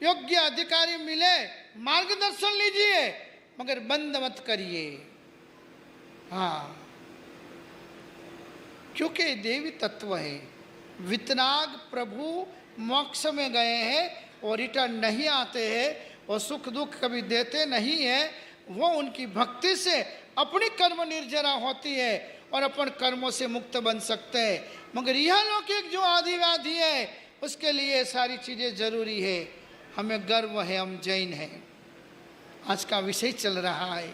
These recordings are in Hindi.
योग्य अधिकारी मिले, मार्गदर्शन लीजिए, मगर बंद मत करिए। हाँ, क्योंकि देवी तत्व है। वितराग प्रभु मोक्ष में गए हैं और रिटर्न नहीं आते हैं और सुख दुख कभी देते नहीं है। वो उनकी भक्ति से अपनी कर्म निर्जरा होती है और अपन कर्मों से मुक्त बन सकते हैं। मगर यह लौकिक जो आदिव्याधि है उसके लिए सारी चीज़ें जरूरी है। हमें गर्व है, हम जैन हैं, आज का विषय चल रहा है,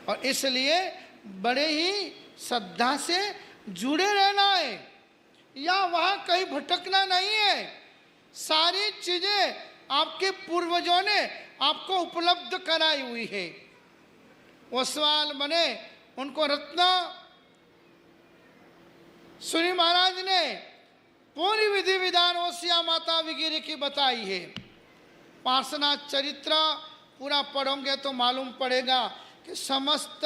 और इसलिए बड़े ही श्रद्धा से जुड़े रहना है, या वहाँ कहीं भटकना नहीं है। सारी चीज़ें आपके पूर्वजों ने आपको उपलब्ध कराई हुई है। ओसवाल बने, उनको रत्न सूरी महाराज ने पूरी विधि विधान ओसिया माता वगैरह की बताई है। पार्श्वनाथ चरित्र पूरा पढ़ोगे तो मालूम पड़ेगा कि समस्त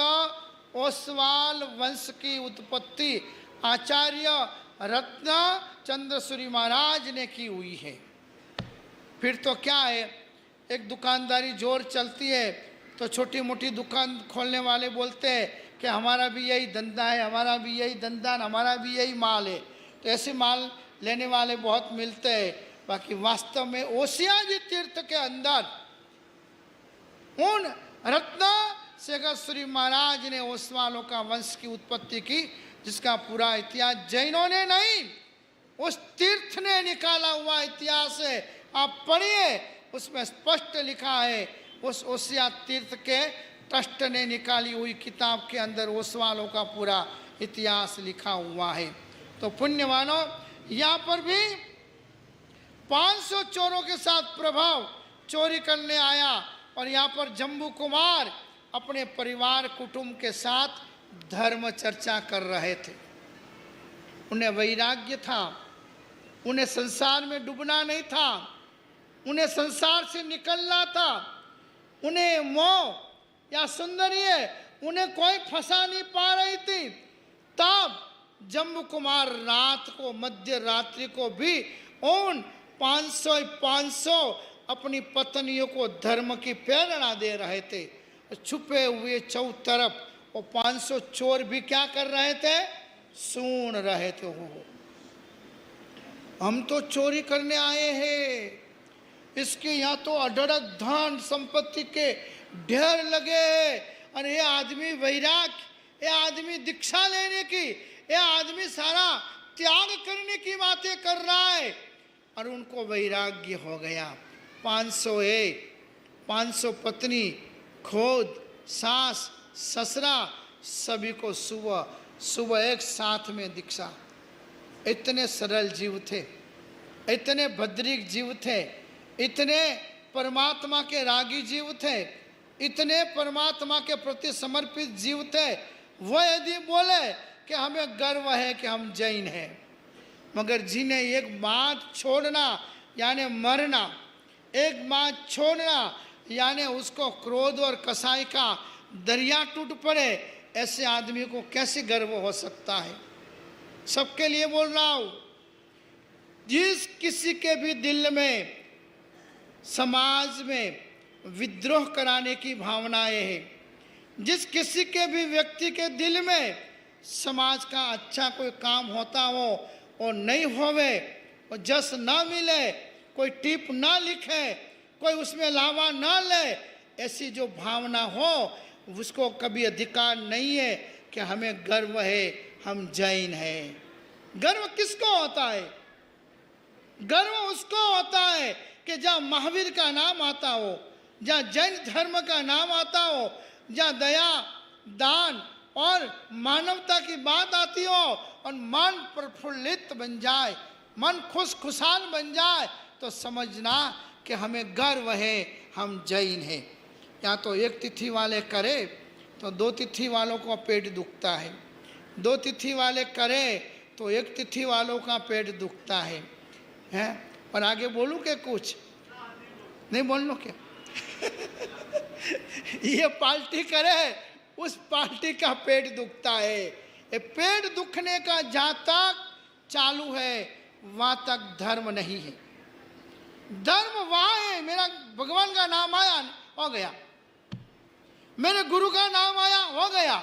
ओसवाल वंश की उत्पत्ति आचार्य रत्न चंद्र सूरी महाराज ने की हुई है। फिर तो क्या है, एक दुकानदारी जोर चलती है तो छोटी मोटी दुकान खोलने वाले बोलते हैं कि हमारा भी यही धंधा है, हमारा भी यही धंधा, हमारा भी यही माल है। तो ऐसे माल लेने वाले बहुत मिलते हैं। बाकी वास्तव में ओसिया जी तीर्थ के अंदर उन रत्न शेखर सूरी महाराज ने ओसवालों का वंश की उत्पत्ति की, जिसका पूरा इतिहास जैनों ने नहीं, उस तीर्थ ने निकाला हुआ इतिहास है। आप पढ़िए, उसमें स्पष्ट लिखा है। उस ओसिया तीर्थ के ट्रस्ट ने निकाली हुई किताब के अंदर ओसवालों का पूरा इतिहास लिखा हुआ है। तो पुण्यवानों, यहाँ पर भी 500 चोरों के साथ प्रभाव चोरी करने आया, और यहाँ पर जम्बू कुमार अपने परिवार कुटुंब के साथ धर्म चर्चा कर रहे थे। उन्हें वैराग्य था, उन्हें संसार में डूबना नहीं था, उन्हें संसार से निकलना था। उन्हें मोह या सुंदरी उन्हें कोई फंसा नहीं पा रही थी। तब जम्बू कुमार रात को, मध्य रात्रि को भी उन 500 अपनी पत्नियों को धर्म की प्रेरणा दे रहे थे। छुपे हुए चौतरफ वो 500 चोर भी क्या कर रहे थे, सुन रहे थे। हो हम तो चोरी करने आए हैं, इसके यहाँ तो अढड़क धन संपत्ति के ढेर लगे हैं, और ये आदमी वैराग, ये आदमी दीक्षा लेने की, ये आदमी सारा त्याग करने की बातें कर रहा है। और उनको वैराग्य हो गया। 500 पत्नी, खोद, सास, ससुरा, सभी को सुबह एक साथ में दीक्षा। इतने सरल जीव थे, इतने भद्रिक जीव थे, इतने परमात्मा के रागी जीव थे, इतने परमात्मा के प्रति समर्पित जीव थे। वह यदि बोले कि हमें गर्व है कि हम जैन हैं, मगर जिन्हें एक बात छोड़ना यानी मरना, एक बात छोड़ना यानी उसको क्रोध और कसाई का दरिया टूट पड़े, ऐसे आदमी को कैसे गर्व हो सकता है। सबके लिए बोल रहा हूँ, जिस किसी के भी दिल में समाज में विद्रोह कराने की भावनाएं हैं, जिस किसी के भी व्यक्ति के दिल में समाज का अच्छा कोई काम होता हो और नहीं होवे, और जस ना मिले, कोई टिप ना लिखे, कोई उसमें लावा ना ले, ऐसी जो भावना हो, उसको कभी अधिकार नहीं है कि हमें गर्व है, हम जैन हैं। गर्व किसको होता है? गर्व उसको होता है कि जहाँ महावीर का नाम आता हो, जहाँ जैन धर्म का नाम आता हो, जहाँ दया, दान और मानवता की बात आती हो, और मन प्रफुल्लित बन जाए, मन खुशहाल बन जाए, तो समझना कि हमें गर्व है, हम जैन हैं। या तो एक तिथि वाले करे तो 2 तिथि वालों का पेट दुखता है, 2 तिथि वाले करे तो 1 तिथि वालों का पेट दुखता है। और आगे बोलूँ क्या? कुछ नहीं बोल लो क्या? ये पार्टी करे, उस पार्टी का पेट दुखता है। ये पेट दुखने का जहाँ तक चालू है, वहाँ तक धर्म नहीं है। धर्म वहाँ है, मेरा भगवान का नाम आया हो गया, मेरे गुरु का नाम आया हो गया,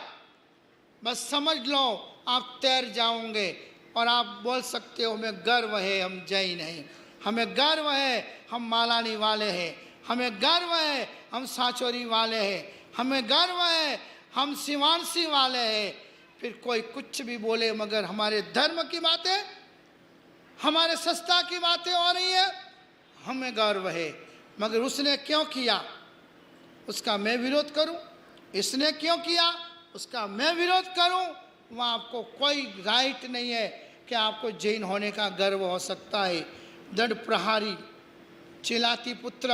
बस समझ लो आप तैर जाओगे और आप बोल सकते हो हमें गर्व है हम जैन हैं, हमें गर्व है हम मालानी वाले हैं, हमें गर्व है हम साचोरी वाले हैं, हमें गर्व है हम सिवानसी वाले हैं। फिर कोई कुछ भी बोले मगर हमारे धर्म की बातें, हमारे सस्ता की बातें हो रही है, हमें गर्व है। मगर उसने क्यों किया उसका मैं विरोध करूं, इसने क्यों किया उसका मैं विरोध करूं, वहाँ आपको कोई राइट नहीं है कि आपको जैन होने का गर्व हो सकता है। दंड प्रहारी, चिलाती पुत्र,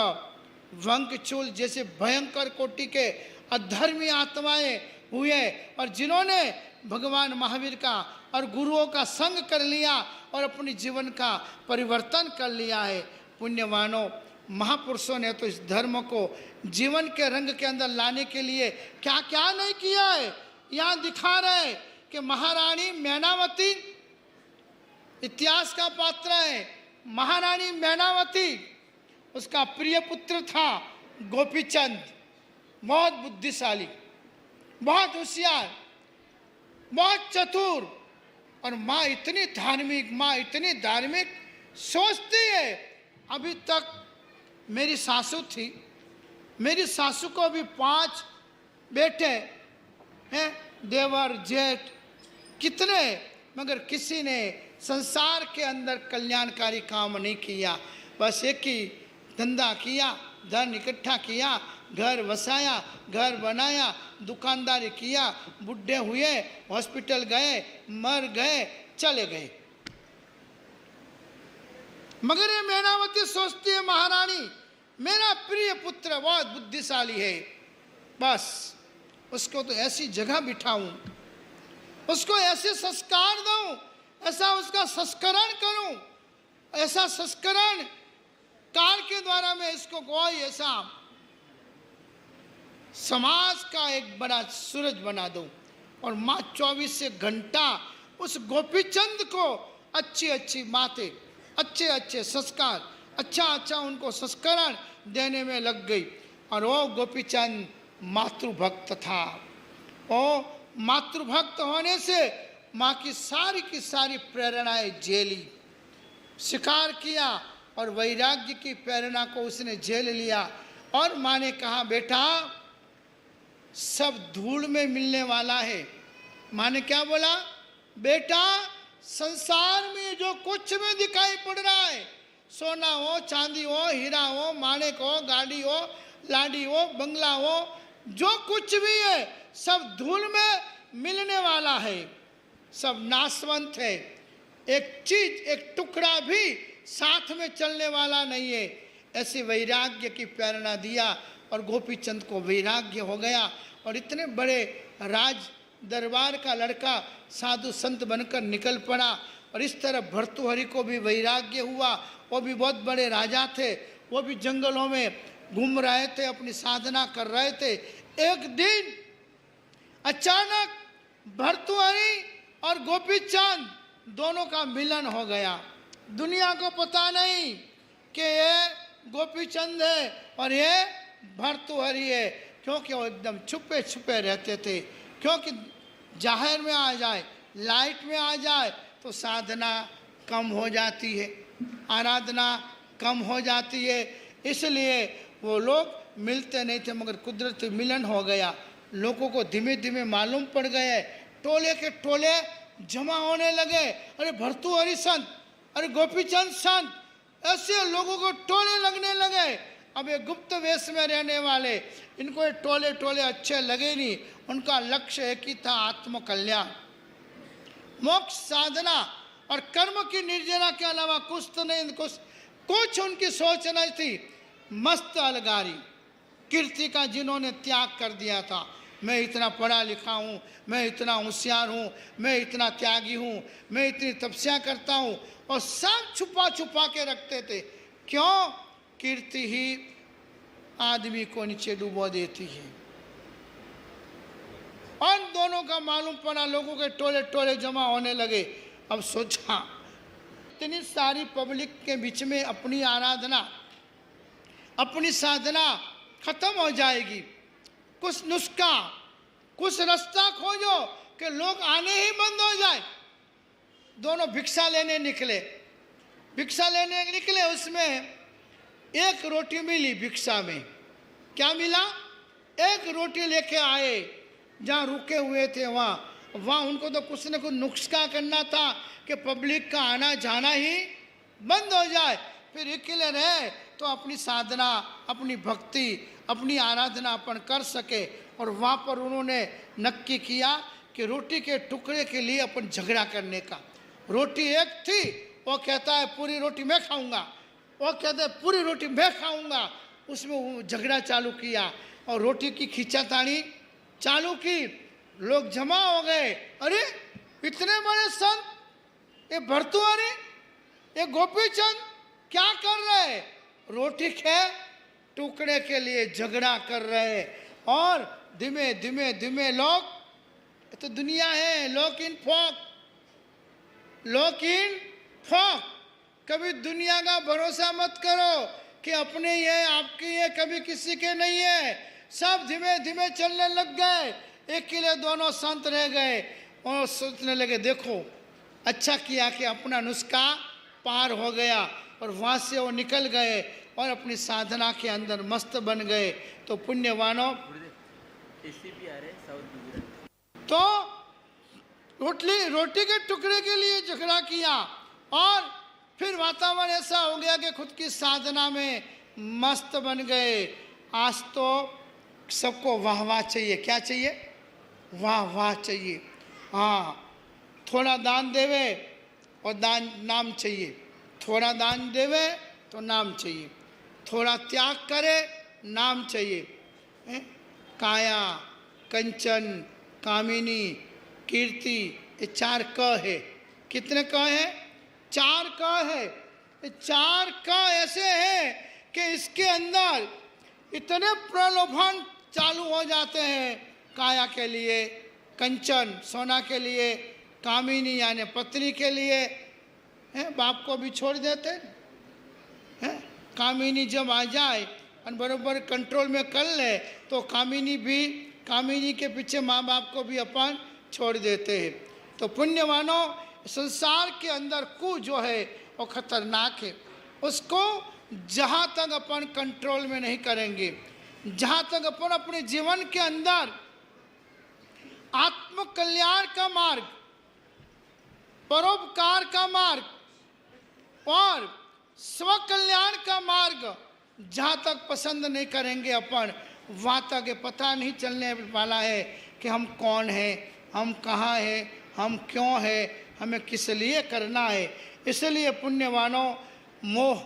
वंकचूल जैसे भयंकर कोटि के अधर्मी आत्माएं हुए और जिन्होंने भगवान महावीर का और गुरुओं का संग कर लिया और अपने जीवन का परिवर्तन कर लिया है। पुण्यवानों महापुरुषों ने तो इस धर्म को जीवन के रंग के अंदर लाने के लिए क्या क्या नहीं किया है। यहाँ दिखा रहे कि महारानी मैनावती इतिहास का पात्र है। महारानी मैनावती, उसका प्रिय पुत्र था गोपीचंद, बहुत बुद्धिशाली, बहुत होशियार, बहुत चतुर, और माँ इतनी धार्मिक, माँ इतनी धार्मिक सोचती है। अभी तक मेरी सासू थी, मेरी सासू को भी 5 बेटे हैं, देवर जेठ कितने, मगर किसी ने संसार के अंदर कल्याणकारी काम नहीं किया। बस एक ही धंधा किया, धन इकट्ठा किया, घर बसाया, घर बनाया, दुकानदारी किया, बुढ़े हुए, हॉस्पिटल गए, मर गए, चले गए। मगर ये मैनावती सोचती है महारानी मेरा प्रिय पुत्र बहुत बुद्धिशाली है, बस उसको तो ऐसी जगह बिठाऊं, उसको ऐसे संस्कार दूं, ऐसा उसका संस्करण करूं, ऐसा संस्करण काल के द्वारा मैं इसको कोई ऐसा समाज का एक बड़ा सूरज बना दूं। और माँ 24 घंटा उस गोपीचंद को अच्छी अच्छी बातें, अच्छे अच्छे संस्कार, अच्छा अच्छा उनको संस्करण देने में लग गई। और वो गोपीचंद मातृभक्त था। वो मातृभक्त होने से माँ की सारी प्रेरणाएं झेली, स्वीकार किया और वैराग्य की प्रेरणा को उसने झेल लिया। और माँ ने कहा बेटा सब धूल में मिलने वाला है। माँ ने क्या बोला, बेटा संसार में जो कुछ भी दिखाई पड़ रहा है, सोना हो, चांदी हो, हीरा हो, माणिक हो, गाड़ी हो, लाडी हो, बंगला हो, जो कुछ भी है सब धूल में मिलने वाला है, सब नाशवंत है। एक चीज, एक टुकड़ा भी साथ में चलने वाला नहीं है। ऐसे वैराग्य की प्रेरणा दिया और गोपीचंद को वैराग्य हो गया। और इतने बड़े राज दरबार का लड़का साधु संत बनकर निकल पड़ा। और इस तरह भर्तृहरि को भी वैराग्य हुआ, वो भी बहुत बड़े राजा थे, वो भी जंगलों में घूम रहे थे, अपनी साधना कर रहे थे। एक दिन अचानक भर्तृहरि और गोपीचंद दोनों का मिलन हो गया। दुनिया को पता नहीं कि ये गोपीचंद है और ये भर्तृहरि है, क्योंकि वो एकदम छुपे छुपे रहते थे। क्योंकि जाहिर में आ जाए, लाइट में आ जाए तो साधना कम हो जाती है, आराधना कम हो जाती है, इसलिए वो लोग मिलते नहीं थे। मगर कुदरती मिलन हो गया। लोगों को धीमे धीमे मालूम पड़ गए, टोले के टोले जमा होने लगे। अरे भर्तृहरि संत, अरे गोपीचंद संत, ऐसे लोगों को टोले लगने लगे। अब ये गुप्त वेश में रहने वाले, इनको ये टोले टोले अच्छे लगे नहीं। उनका लक्ष्य एक ही था, आत्म कल्याण, मोक्ष साधना और कर्म की निर्जरा के अलावा कुछ तो नहीं, कुछ उनकी सोच नहीं थी। मस्त अलगारी, कीर्ति का जिन्होंने त्याग कर दिया था। मैं इतना पढ़ा लिखा हूँ, मैं इतना होशियार हूँ, मैं इतना त्यागी हूँ, मैं इतनी तपस्या करता हूँ, और सब छुपा छुपा के रखते थे। क्यों? कीर्ति ही आदमी को नीचे डुबो देती है। और दोनों का मालूम पड़ा, लोगों के टोले टोले जमा होने लगे। अब सोचा इतनी सारी पब्लिक के बीच में अपनी आराधना अपनी साधना खत्म हो जाएगी। कुछ नुस्खा, कुछ रास्ता खोजो कि लोग आने ही बंद हो जाए। दोनों भिक्षा लेने निकले, भिक्षा लेने निकले, उसमें एक रोटी मिली भिक्षा में। क्या मिला? एक रोटी लेके आए। जहाँ रुके हुए थे वहाँ उनको तो कुछ न कुछ नुस्खा करना था कि पब्लिक का आना जाना ही बंद हो जाए। फिर अकेले रहे तो अपनी साधना, अपनी भक्ति, अपनी आराधना अपन कर सके। और वहाँ पर उन्होंने नक्की किया कि रोटी के टुकड़े के लिए अपन झगड़ा करने का। रोटी एक थी, वो कहता है पूरी रोटी मैं खाऊंगा, वो कहता है पूरी रोटी मैं खाऊंगा। उसमें झगड़ा चालू किया और रोटी की खींचातानी चालू की। लोग जमा हो गए। अरे इतने बड़े संत, ये भर्तृहरि, ये गोपीचंद क्या कर रहे? रोटी के टुकड़े के लिए झगड़ा कर रहे। और धीमे धीमे धीमे लोग, तो दुनिया है लॉक इन फॉक, लॉक इन फॉक। कभी दुनिया का भरोसा मत करो कि अपने ही है, आपकी है, कभी किसी के नहीं है। सब धीमे धीमे चलने लग गए। अकेले दोनों संत रह गए और सोचने लगे देखो अच्छा किया कि अपना नुस्खा पार हो गया। और वहाँ से वो निकल गए और अपनी साधना के अंदर मस्त बन गए। तो पुण्यवानों, तो रोटी के टुकड़े के लिए झगड़ा किया और फिर वातावरण ऐसा हो गया कि खुद की साधना में मस्त बन गए। आज तो सबको वाह वाह चाहिए। क्या चाहिए? वाह वाह चाहिए। हाँ, थोड़ा दान देवे और दान नाम चाहिए, थोड़ा दान देवे तो नाम चाहिए, थोड़ा त्याग करे नाम चाहिए। काया, कंचन, कामिनी, कीर्ति, ये 4 क है। कितने क है? 4 क है। ये 4 क ऐसे हैं कि इसके अंदर इतने प्रलोभन चालू हो जाते हैं। काया के लिए, कंचन सोना के लिए, कामिनी यानी पत्नी के लिए, बाप को भी छोड़ देते हैं। कामिनी जब आ जाए और बराबर कंट्रोल में कर ले तो कामिनी के पीछे माँ बाप को भी अपन छोड़ देते हैं। तो पुण्यवानों, संसार के अंदर कु जो है वो खतरनाक है। उसको जहाँ तक अपन कंट्रोल में नहीं करेंगे, जहाँ तक अपन अपने जीवन के अंदर आत्म कल्याण का मार्ग, परोपकार का मार्ग और स्व कल्याण का मार्ग जहाँ तक पसंद नहीं करेंगे अपन, वहाँ तक ये पता नहीं चलने वाला है कि हम कौन हैं, हम कहाँ हैं, हम क्यों हैं, हमें किस लिए करना है। इसलिए पुण्यवानों, मोह,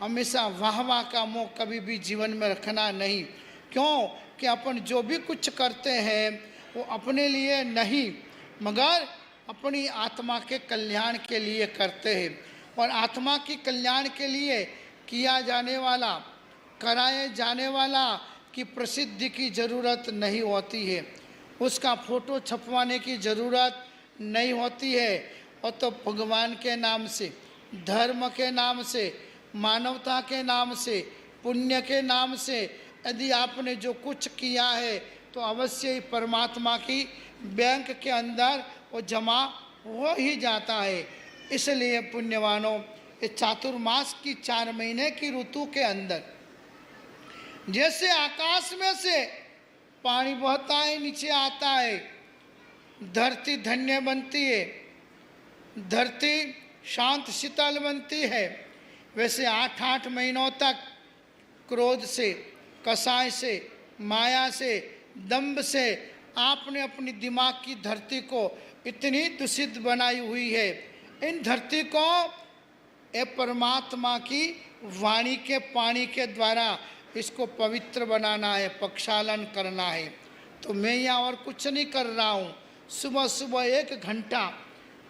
हमेशा वाह वाह का मोह कभी भी जीवन में रखना नहीं। क्यों कि अपन जो भी कुछ करते हैं वो अपने लिए नहीं मगर अपनी आत्मा के कल्याण के लिए करते हैं। और आत्मा के कल्याण के लिए किया जाने वाला, कराए जाने वाला की प्रसिद्धि की ज़रूरत नहीं होती है, उसका फ़ोटो छपवाने की ज़रूरत नहीं होती है। और तो भगवान के नाम से, धर्म के नाम से, मानवता के नाम से, पुण्य के नाम से यदि आपने जो कुछ किया है तो अवश्य ही परमात्मा की बैंक के अंदर वो जमा हो ही जाता है। इसलिए पुण्यवानों, ये चातुर्मास की 4 महीने की ऋतु के अंदर जैसे आकाश में से पानी बहता है, नीचे आता है, धरती धन्य बनती है, धरती शांत शीतल बनती है, वैसे 8 महीनों तक क्रोध से, कसाय से, माया से, दंभ से आपने अपनी दिमाग की धरती को इतनी दूषित बनाई हुई है। इन धरती को ये परमात्मा की वाणी के पानी के द्वारा इसको पवित्र बनाना है, प्रक्षालन करना है। तो मैं यहाँ और कुछ नहीं कर रहा हूँ। सुबह सुबह 1 घंटा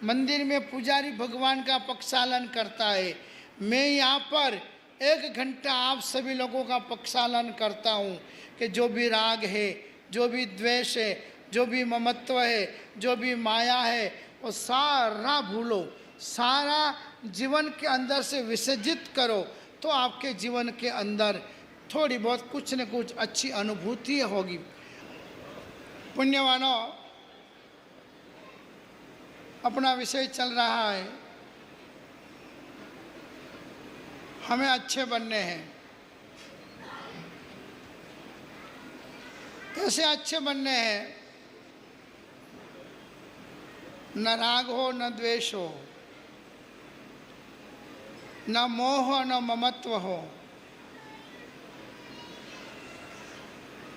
मंदिर में पुजारी भगवान का प्रक्षालन करता है। मैं यहाँ पर 1 घंटा आप सभी लोगों का प्रक्षालन करता हूँ कि जो भी राग है, जो भी द्वेष है, जो भी ममत्व है, जो भी माया है, वो सारा भूलो, सारा जीवन के अंदर से विसर्जित करो। तो आपके जीवन के अंदर थोड़ी बहुत कुछ न कुछ अच्छी अनुभूति होगी। पुण्यवानों, अपना विषय चल रहा है, हमें अच्छे बनने हैं। कैसे अच्छे बनने हैं? न राग हो, न द्वेष हो, न मोह हो, न ममत्व हो।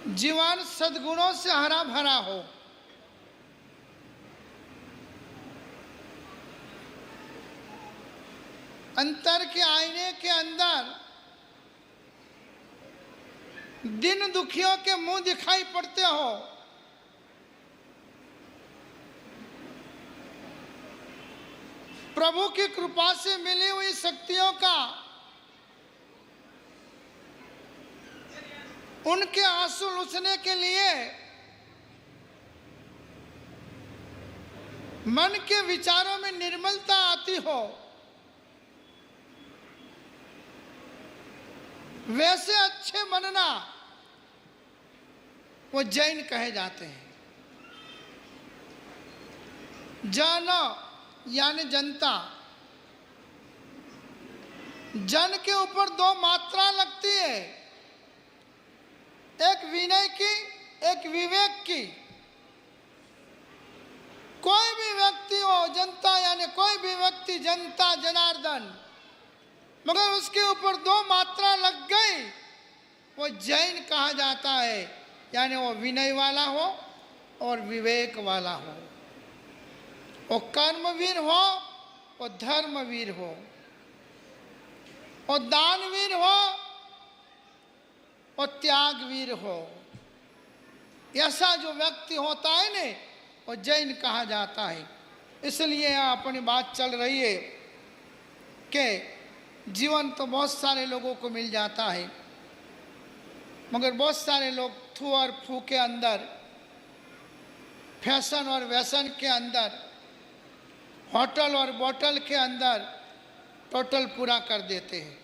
जीवन सद्गुणों से हरा भरा हो। अंतर के आईने के अंदर दिन दुखियों के मुंह दिखाई पड़ते हो। प्रभु की कृपा से मिली हुई शक्तियों का उनके आंसू लुछने के लिए मन के विचारों में निर्मलता आती हो, वैसे अच्छे बनना वो जैन कहे जाते हैं। जन यानी जनता। जन के ऊपर दो मात्रा लगती है, एक विनय की, एक विवेक की। कोई भी व्यक्ति हो जनता, यानी कोई भी व्यक्ति जनता, जनार्दन, मगर उसके ऊपर दो मात्रा लग गई, वो जैन कहा जाता है। यानी वो विनय वाला हो और विवेक वाला हो, वो कर्मवीर हो, वो धर्मवीर हो, वो दानवीर हो, वो त्यागवीर हो। ऐसा जो व्यक्ति होता है ने, वो जैन कहा जाता है। इसलिए यहाँ अपनी बात चल रही है कि जीवन तो बहुत सारे लोगों को मिल जाता है, मगर बहुत सारे लोग थू और फू के अंदर, फैशन और व्यसन के अंदर, होटल और बोतल के अंदर टोटल पूरा कर देते हैं।